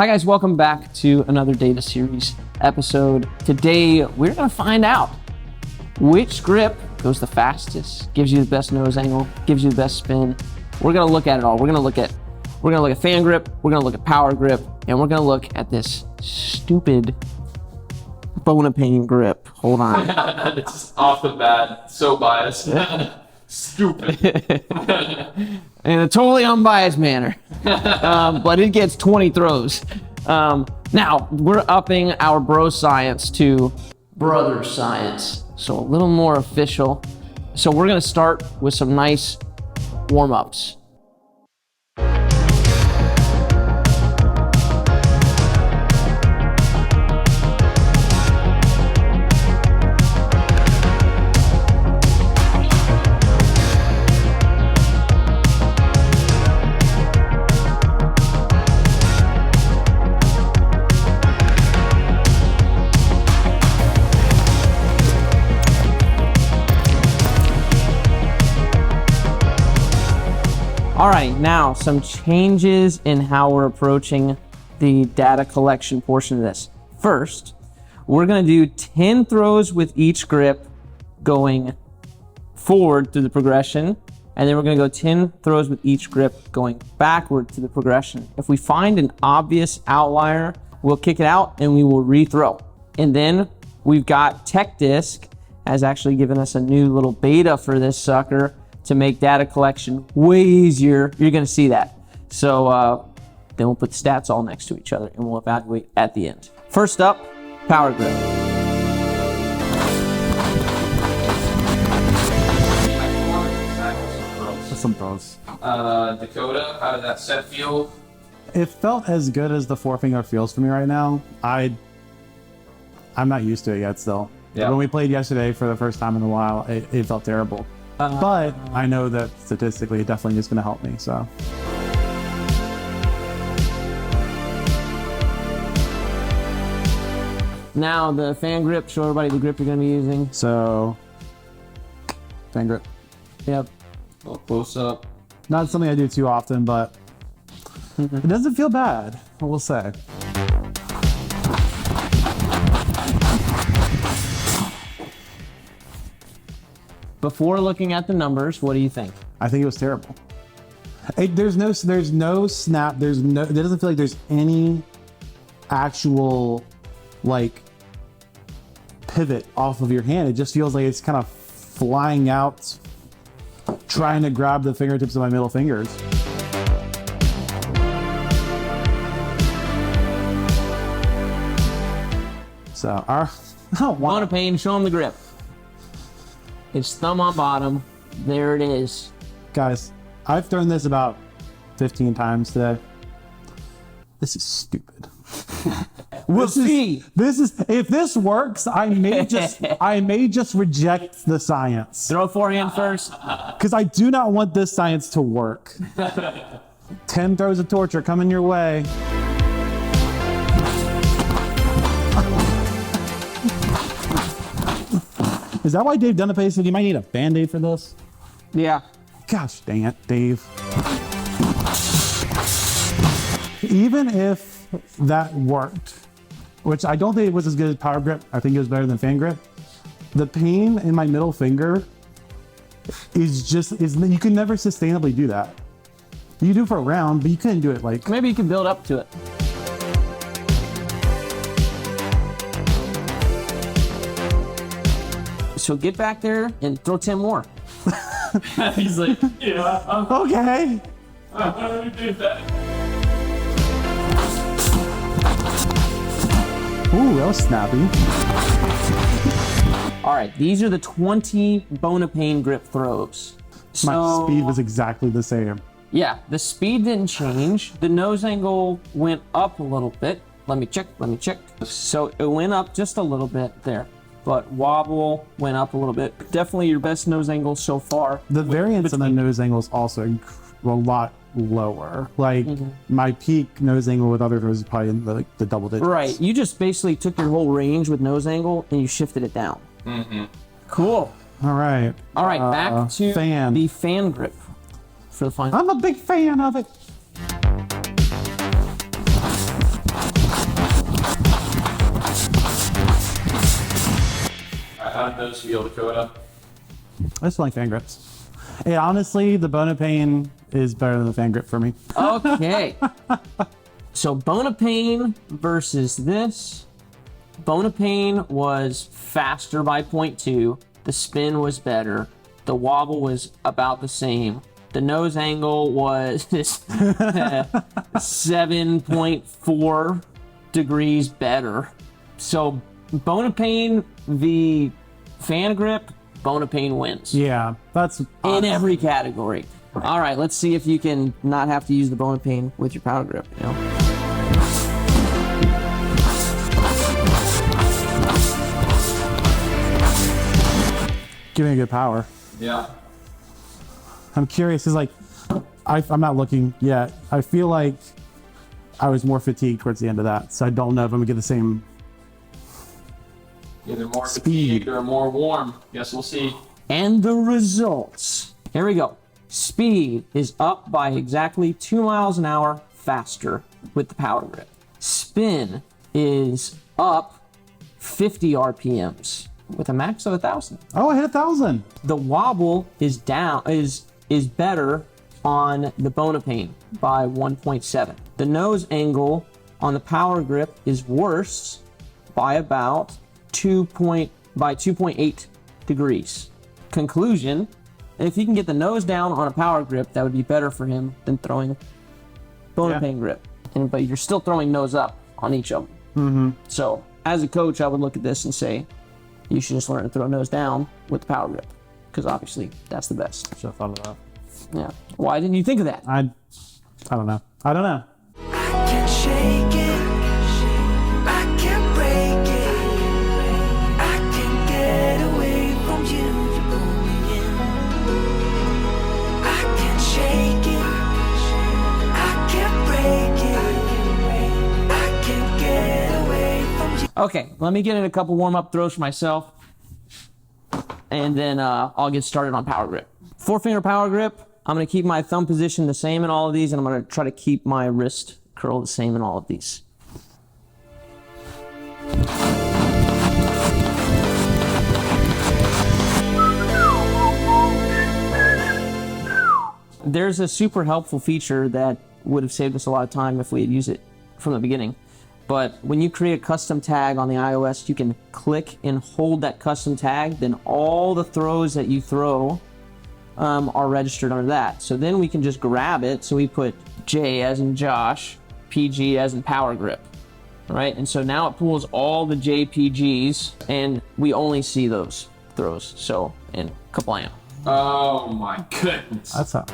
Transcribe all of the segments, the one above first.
Hi guys, welcome back to another data series episode. Today, we're gonna find out which grip goes the fastest, gives you the best nose angle, gives you the best spin. We're gonna look at it all. We're gonna look at fan grip, we're gonna look at power grip, and we're gonna look at this stupid Bonopane grip. Hold on. It's just off the bat, so biased. Stupid. In a totally unbiased manner. But it gets 20 throws. Now, we're upping our bro science to brother science. So a little more official. So we're gonna start with some nice warm-ups. All right, now some changes in how we're approaching the data collection portion of this. First, we're gonna do 10 throws with each grip going forward through the progression, and then we're gonna go 10 throws with each grip going backward to the progression. If we find an obvious outlier, we'll kick it out and we will rethrow. And then we've got Tech Disc has actually given us a new little beta for this sucker to make data collection way easier. You're gonna see that. So then we'll put the stats all next to each other and we'll evaluate at the end. First up, power grip. Some throws. Dakota, how did that set feel? It felt as good as the forefinger feels for me right now. I'm not used to it yet still. Yeah. When we played yesterday for the first time in a while, it felt terrible. But I know that statistically it definitely is going to help me, so. Now the fan grip, show everybody the grip you're gonna be using. So, fan grip. Yep. A little close up. Not something I do too often, but it doesn't feel bad, I will say. Before looking at the numbers, what do you think? I think it was terrible. There's no snap. It doesn't feel like there's any actual like pivot off of your hand. It just feels like it's kind of flying out, trying to grab the fingertips of my middle fingers. So Bonopane, show them the grip. It's thumb on bottom. There it is. Guys, I've thrown this about 15 times today. This is stupid. We'll see. If this works, I may just reject the science. Throw forehand first. Because I do not want this science to work. 10 throws of torture coming your way. Is that why Dave Bonopane said you might need a Band-Aid for this? Yeah. Gosh dang it, Dave. Even if that worked, which I don't think it was as good as power grip, I think it was better than fan grip. The pain in my middle finger is you can never sustainably do that. You do for a round, but you couldn't do it like. Maybe you can build up to it. So get back there and throw 10 more. He's like, yeah, Okay. I'm gonna do that. Ooh, that was snappy. All right, these are the 20 Bonopane grip throws. My speed was exactly the same. Yeah, the speed didn't change. The nose angle went up a little bit. Let me check. So it went up just a little bit there, but wobble went up a little bit. Definitely your best nose angle so far. The variance in the nose angle is also a lot lower. Like my peak nose angle with other throws is probably in the double digits. Right, you just basically took your whole range with nose angle and you shifted it down. Cool. All right. All right, back to the fan grip for the final. I'm a big fan of it. How did those feel, Dakota? I just like Fan Grips. Hey, honestly, the Bonopane is better than the Fan Grip for me. Okay. So Bonopane versus this. Bonopane was faster by 0.2. The spin was better. The wobble was about the same. The nose angle was 7.4 degrees better. So Bonopane v Fan Grip, Bonopane wins. Yeah, that's In every category. All right, let's see if you can not have to use the Bonopane with your power grip. You know? Give me a good power. Yeah. I'm curious, is like, I'm not looking yet. I feel like I was more fatigued towards the end of that, so I don't know if I'm gonna get the same. Either more Speed. fatigued or more warm. Guess we'll see. And the results. Here we go. Speed is up by exactly 2 miles an hour faster with the power grip. Spin is up 50 RPMs with a max of 1,000. Oh, I hit 1,000. The wobble is down is better on the Bonopane by 1.7. The nose angle on the power grip is worse by about 2.8 degrees. Conclusion: if he can get the nose down on a power grip, that would be better for him than throwing Bonopane grip. But you're still throwing nose up on each of them. So as a coach, I would look at this and say, you should just learn to throw nose down with the power grip, because obviously that's the best. Should have thought of that. Yeah. Why didn't you think of that? I don't know. I don't know. I can't shake it, I can't break it, I can't get away from you, you pull me in. I can't shake it, I can't break it, I can't get away from you. Okay, let me get in a couple warm-up throws for myself, and then I'll get started on power grip. 4-finger power grip. I'm going to keep my thumb position the same in all of these, and I'm going to try to keep my wrist curl the same in all of these. There's a super helpful feature that would have saved us a lot of time if we had used it from the beginning. But when you create a custom tag on the iOS, you can click and hold that custom tag, then all the throws that you throw are registered under that. So then we can just grab it. So we put J as in Josh, PG as in power grip, right? And so now it pulls all the JPGs, and we only see those throws. So, and kablam. Oh my goodness. That's up.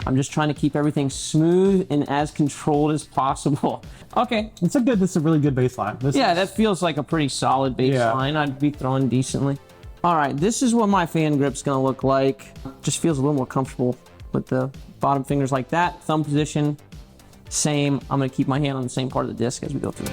I'm just trying to keep everything smooth and as controlled as possible. Okay. This is a really good baseline. Yeah, that feels like a pretty solid baseline. I'd be throwing decently. All right, this is what my fan grip's gonna look like. Just feels a little more comfortable with the bottom fingers like that. Thumb position, same. I'm gonna keep my hand on the same part of the disc as we go through.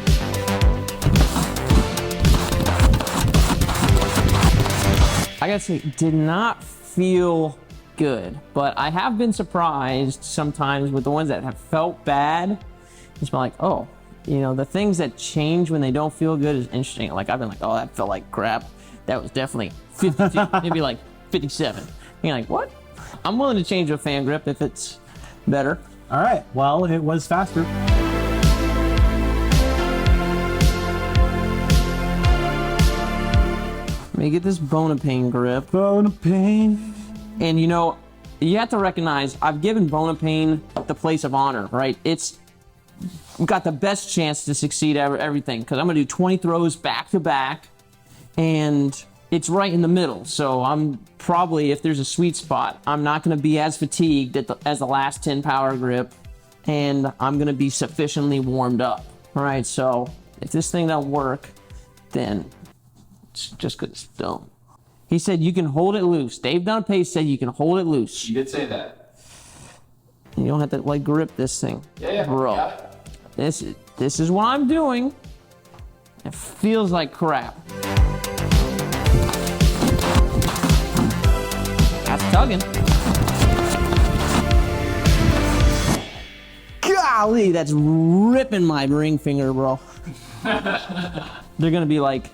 I gotta say, did not feel good, but I have been surprised sometimes with the ones that have felt bad. It's been like, oh, you know, the things that change when they don't feel good is interesting. Like I've been like, oh, that felt like crap. That was definitely 52, maybe like 57. And you're like, what? I'm willing to change a fan grip if it's better. All right. Well, it was faster. Let me get this Bonopane grip. Bonopane. And you know, you have to recognize I've given Bonopane the place of honor, right? It's got the best chance to succeed everything, because I'm gonna do 20 throws back to back, and it's right in the middle. So I'm probably, if there's a sweet spot, I'm not gonna be as fatigued as the last 10 power grip, and I'm gonna be sufficiently warmed up. All right, so if this thing don't work, then it's just because it's dumb. He said you can hold it loose. Dave Bonopane said you can hold it loose. You did say that. You don't have to like grip this thing. Yeah, Bro. got it. This is what I'm doing. It feels like crap. That's tugging. golly, that's ripping my ring finger, bro. They're gonna be like,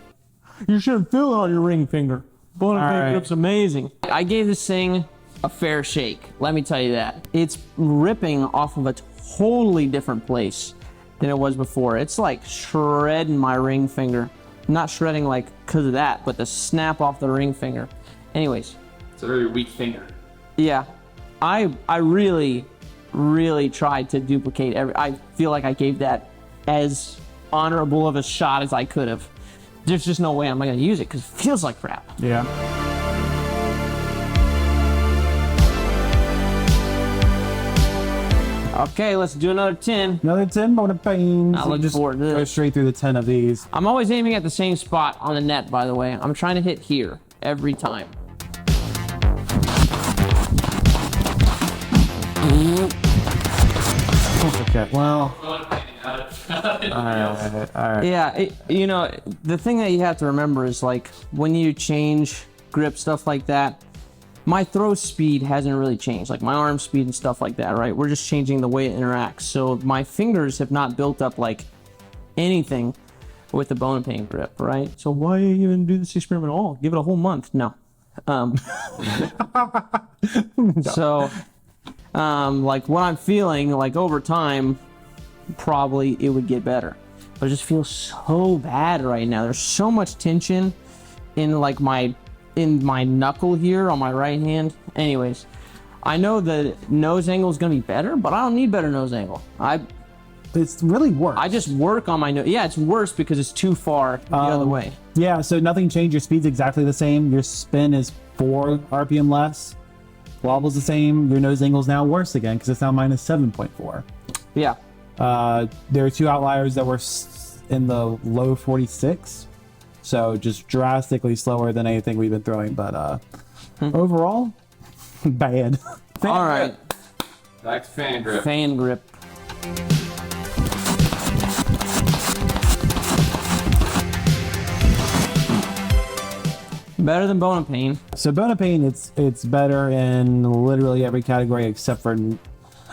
you shouldn't feel it on your ring finger. Bonopane grip's amazing. I gave this thing a fair shake. Let me tell you that. It's ripping off of a totally different place than it was before. It's like shredding my ring finger. Not shredding like because of that, but the snap off the ring finger. Anyways. It's a very weak finger. Yeah. I really, really tried to duplicate I feel like I gave that as honorable of a shot as I could have. There's just no way I'm gonna use it because it feels like crap. Yeah. Okay, let's do another 10. Another 10 Bonopane. I look forward to Go this. straight through the 10 of these. I'm always aiming at the same spot on the net, by the way. I'm trying to hit here every time. Okay, well. Bonopane. All right. Yeah, you know, the thing that you have to remember is like when you change grip, stuff like that, my throw speed hasn't really changed, like my arm speed and stuff like that, right? We're just changing the way it interacts. So my fingers have not built up like anything with the Bonopane grip, right? So why even do this experiment at all? Give it a whole month. No. So, like what I'm feeling, like over time, probably it would get better. But it just feels so bad right now. There's so much tension in like my knuckle here on my right hand. Anyways, I know the nose angle is gonna be better, but I don't need better nose angle. It's really worse. I just work on my nose. Yeah, it's worse because it's too far the other way. Yeah, so nothing changed. Your speed's exactly the same. Your spin is 4 RPM less. Wobble's the same. Your nose angle's now worse again because it's now minus 7.4. Yeah. There are 2 outliers that were in the low 46. So just drastically slower than anything we've been throwing. But overall, bad. All right. Back to fan grip. Fan grip. Better than Bonopane. So Bonopane, it's better in literally every category except for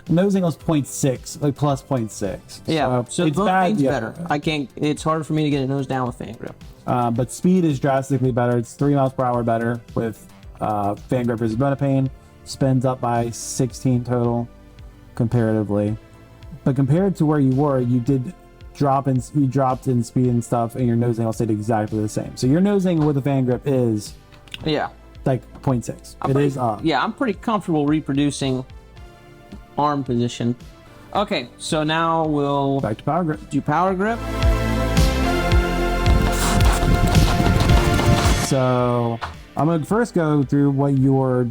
nose angle's 0.6, like plus 0.6. Yeah. So it's Bonopane's yeah. better. I can't. It's harder for me to get a nose down with fan grip. But speed is drastically better. It's 3 miles per hour better with fan grip versus Bonopane. Spins up by 16 total comparatively. But compared to where you were, you dropped in speed and stuff, and your nose angle stayed exactly the same. So your nose angle with the fan grip is Yeah. like 0.6. It is up. Yeah, I'm pretty comfortable reproducing arm position. Okay, so now we'll Back to power grip. do power grip. So I'm gonna first go through what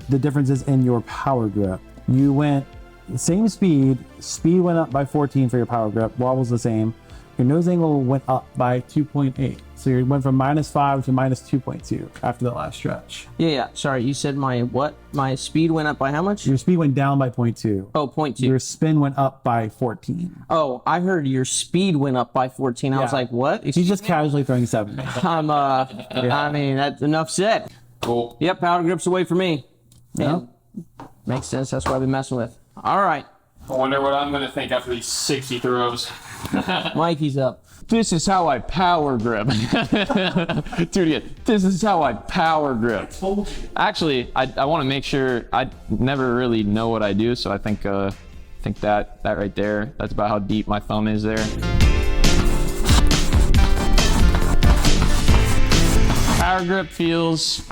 the differences in your power grip. You went the same speed went up by 14 for your power grip, wobble's the same. Your nose angle went up by 2.8. So you went from -5 to -2.2 after the last stretch. Yeah. Sorry, you said my what? My speed went up by how much? Your speed went down by 0.2. Oh, 0.2. Your spin went up by 14. Oh, I heard your speed went up by 14. I was Yeah. like, what? He's just casually throwing 7. I mean, that's enough said. Cool. Yep, power grip's away for me. Yeah. And makes sense. That's what I've been messing with. All right, I wonder what I'm gonna think after these 60 throws. Mikey's up. This is how I power grip. Do it again. This is how I power grip. Actually, I want to make sure. I never really know what I do, so I think that right there, that's about how deep my thumb is there. Power grip feels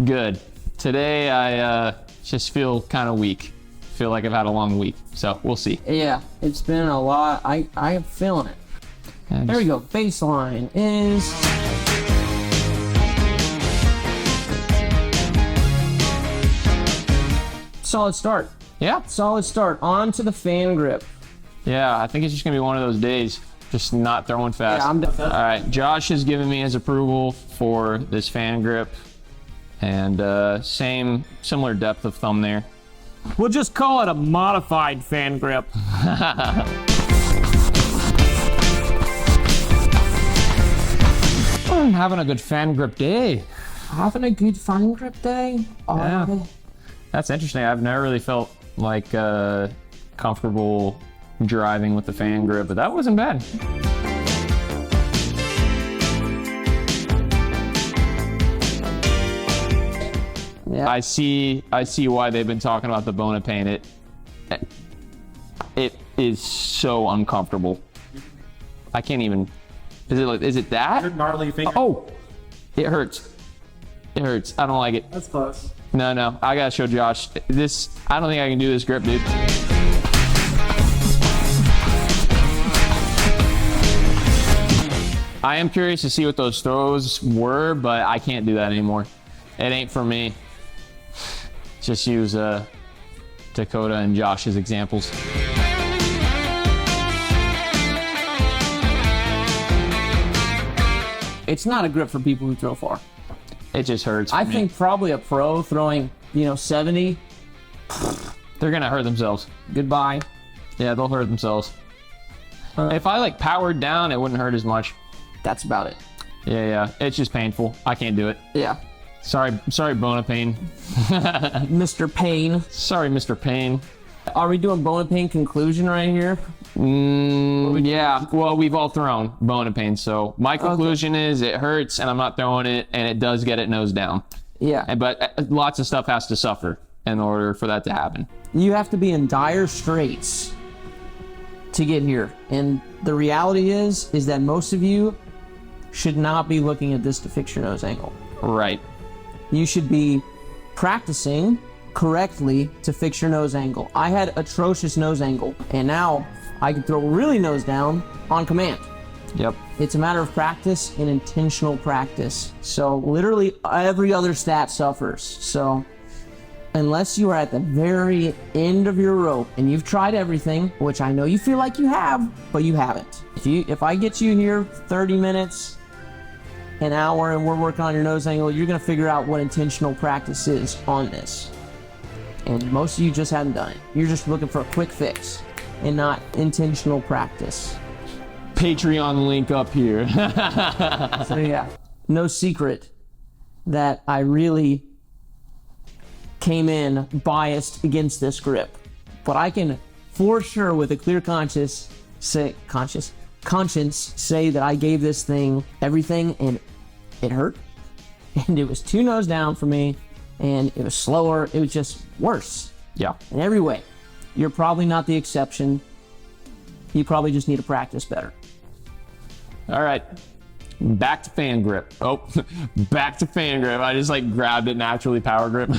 good. Today I just feel kind of weak. Feel like I've had a long week, so we'll see. Yeah, it's been a lot. I am feeling it. And There we go. Baseline is solid start. Yeah, Solid start. On to the fan grip. yeah, I think it's just gonna be one of those days, just not throwing fast. Yeah, I'm done. All right, Josh has given me his approval for this fan grip, and similar depth of thumb there. We'll just call it a modified fan grip. I'm having a good fan grip day. Having a good fan grip day. Yeah. That's interesting. I've never really felt like comfortable driving with the fan grip, but that wasn't bad. Yeah. I see why they've been talking about the Bonopane. It is so uncomfortable. I can't even. Is it that? Gnarly finger. Oh, it hurts. It hurts. I don't like it. That's close. No, I gotta show Josh this. I don't think I can do this grip, dude. I am curious to see what those throws were, but I can't do that anymore. It ain't for me. Just use Dakota and Josh's examples. It's not a grip for people who throw far. It just hurts. I me. think probably a pro throwing, 70, they're gonna hurt themselves. goodbye. Yeah, they'll hurt themselves. If I like powered down, it wouldn't hurt as much. That's about it. Yeah, it's just painful. I can't do it. Yeah. Sorry, Bonopane. Mr. Payne. Sorry, Mr. Payne. Are we doing Bonopane conclusion right here? Yeah, well, we've all thrown Bonopane, so my conclusion is it hurts and I'm not throwing it, and it does get it nose down. Yeah. But lots of stuff has to suffer in order for that to happen. You have to be in dire straits to get here. And the reality is that most of you should not be looking at this to fix your nose angle. Right. You should be practicing correctly to fix your nose angle. I had atrocious nose angle, and now I can throw really nose down on command. Yep. It's a matter of practice and intentional practice. So literally every other stat suffers. So unless you are at the very end of your rope and you've tried everything, which I know you feel like you have, but you haven't. If I get you here 30 minutes, an hour, and we're working on your nose angle, you're gonna figure out what intentional practice is on this. And most of you just haven't done it. You're just looking for a quick fix and not intentional practice. Patreon link up here. So yeah, no secret that I really came in biased against this grip, but I can for sure with a clear conscience say that I gave this thing everything, and it hurt, and it was too nose down for me, and it was slower. It was just worse Yeah. in every way. You're probably not the exception. You probably just need to practice better. All right. Back to fan grip. Oh, back to fan grip. I just like grabbed it naturally, power grip.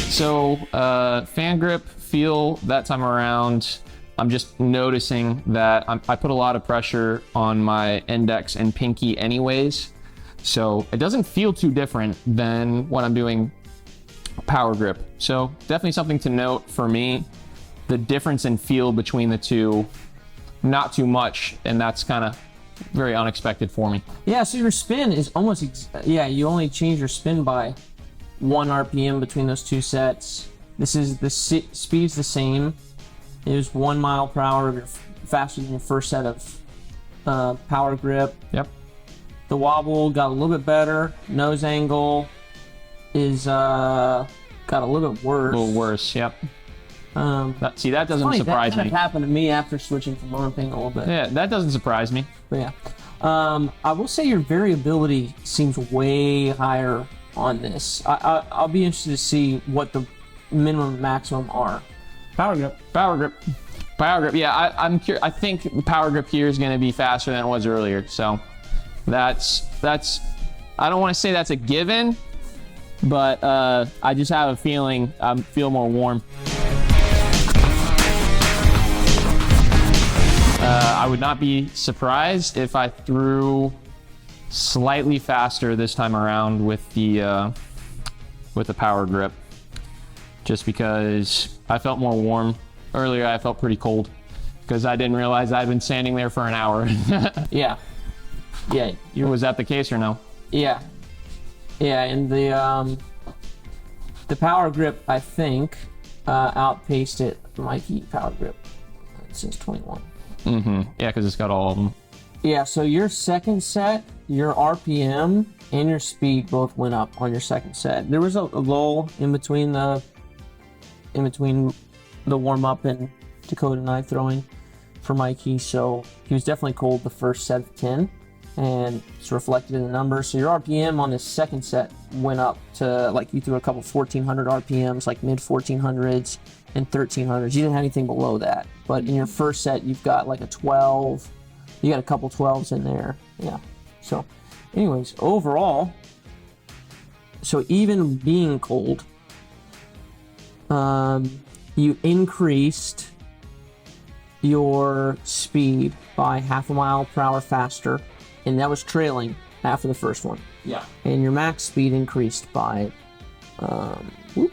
So fan grip feel that time around, I'm just noticing that I put a lot of pressure on my index and pinky anyways. So it doesn't feel too different than when I'm doing power grip. So definitely something to note for me. The difference in feel between the two, not too much, and that's kind of very unexpected for me. Yeah, so your spin is almost, you only change your spin by 1 RPM between those two sets. This is the speed's the same. It was 1 mile per hour faster than your first set of power grip. Yep. The wobble got a little bit better. Nose angle is got a little bit worse. A little worse, yep. See, that doesn't Funny, surprise that kind me. of happened to me after switching from Bonopane a little bit. Yeah, that doesn't surprise me. But yeah, I will say your variability seems way higher on this. I'll be interested to see what the minimum and maximum are. Power grip. Power grip. Power grip. Yeah, I'm curious. I think the power grip here is going to be faster than it was earlier. So that's. I don't want to say that's a given, but I just have a feeling I feel more warm. I would not be surprised if I threw slightly faster this time around with the power grip, just because I felt more warm. Earlier I felt pretty cold because I didn't realize I'd been standing there for an hour. Yeah. Was that the case or no? Yeah, and the power grip, I think, outpaced it, Mikey power grip, since 21. Mm-hmm. Yeah, because it's got all of them. Yeah, so your second set, your RPM and your speed both went up on your second set. There was a lull in between the in between the warm-up and Dakota and I throwing for Mikey, so he was definitely cold the first set of 10, and it's reflected in the numbers. So your RPM on this second set went up to, like, you threw a couple 1400 RPMs, like mid 1400s and 1300s. You didn't have anything below that, but in your first set you've got like a 12. You got a couple 12s in there. Yeah. So anyways, overall, so even being cold, you increased your speed by 0.5 mile per hour faster, and that was trailing after the first one. Yeah. And your max speed increased by, thank you.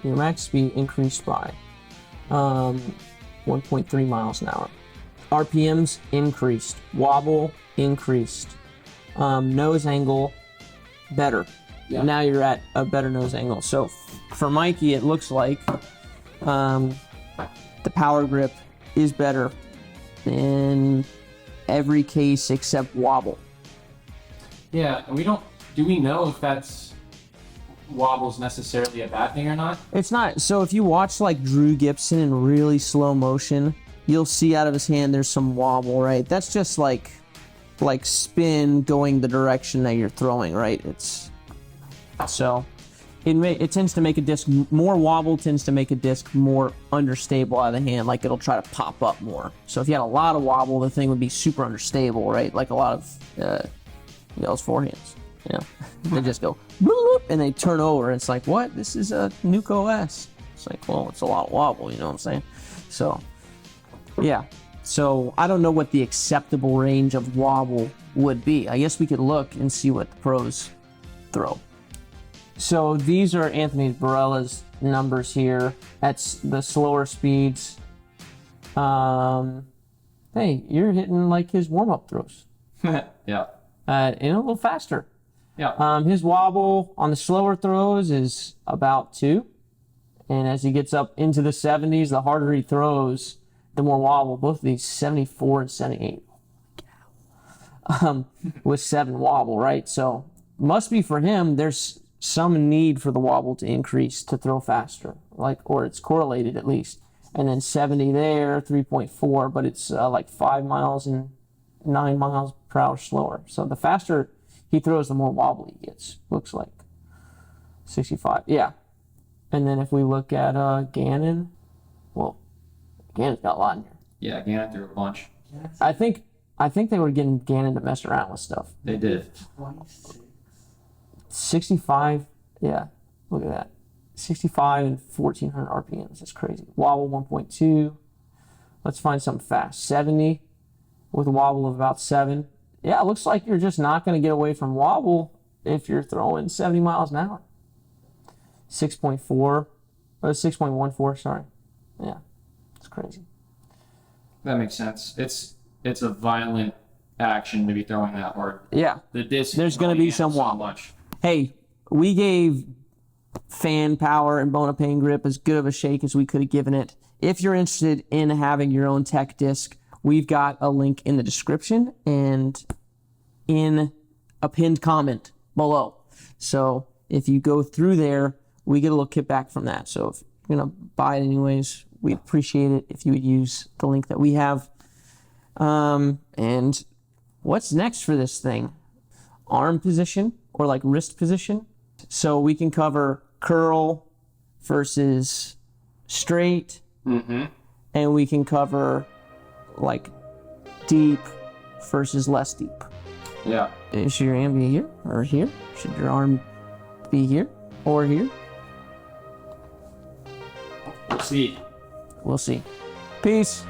Your max speed increased by 1.3 miles an hour. RPMs increased. Wobble increased. Nose angle better. Yeah. Now you're at a better nose angle. So for Mikey, it looks like the power grip is better in every case except wobble. Yeah, and do we know if that's wobble's necessarily a bad thing or not? It's not. So if you watch like Drew Gibson in really slow motion, you'll see out of his hand there's some wobble, right? That's just like spin going the direction that you're throwing, right? It's so it tends to make a disc more wobble, tends to make a disc more understable out of the hand, like it'll try to pop up more. So if you had a lot of wobble, the thing would be super unstable, right? Like a lot of those forehands. You know, they just go bloop, and they turn over. And it's like, what? This is a Nuke OS. It's like, well, it's a lot of wobble. You know what I'm saying? So, yeah. So I don't know what the acceptable range of wobble would be. I guess we could look and see what the pros throw. So these are Anthony Barella's numbers here. That's the slower speeds. Hey, you're hitting like his warm-up throws. Yeah. And a little faster. Yeah. His wobble on the slower throws is about 2. And as he gets up into the 70s, the harder he throws, the more wobble. Both of these, 74 and 78. With 7 wobble, right? So must be for him, there's some need for the wobble to increase to throw faster, or it's correlated at least. And then 70 there, 3.4, but it's like 5 miles and 9 miles per hour slower. So the faster he throws, the more wobble he gets. Looks like 65. Yeah. And then if we look at Gannon, well, Gannon's got a lot in here. Yeah, Gannon threw a bunch. I think they were getting Gannon to mess around with stuff. They did. 65. Yeah. Look at that. 65 and 1400 RPMs. That's crazy. Wobble 1.2. Let's find something fast. 70 with a wobble of about 7. Yeah, it looks like you're just not going to get away from wobble if you're throwing 70 miles an hour. 6.14, sorry. Yeah, it's crazy. That makes sense. It's a violent action to be throwing that hard. Yeah. The disc. There's going to be some wobble. Much. Hey, we gave Fan Power and Bonopane Grip as good of a shake as we could have given it. If you're interested in having your own tech disc, we've got a link in the description and in a pinned comment below. So if you go through there, we get a little kickback from that. So if you're going to buy it anyways, we'd appreciate it if you would use the link that we have. And what's next for this thing? Arm position or like wrist position. So we can cover curl versus straight. Mm-hmm. And we can cover like deep versus less deep. Yeah. Should your hand be here or here? Should your arm be here or here? We'll see. We'll see. Peace.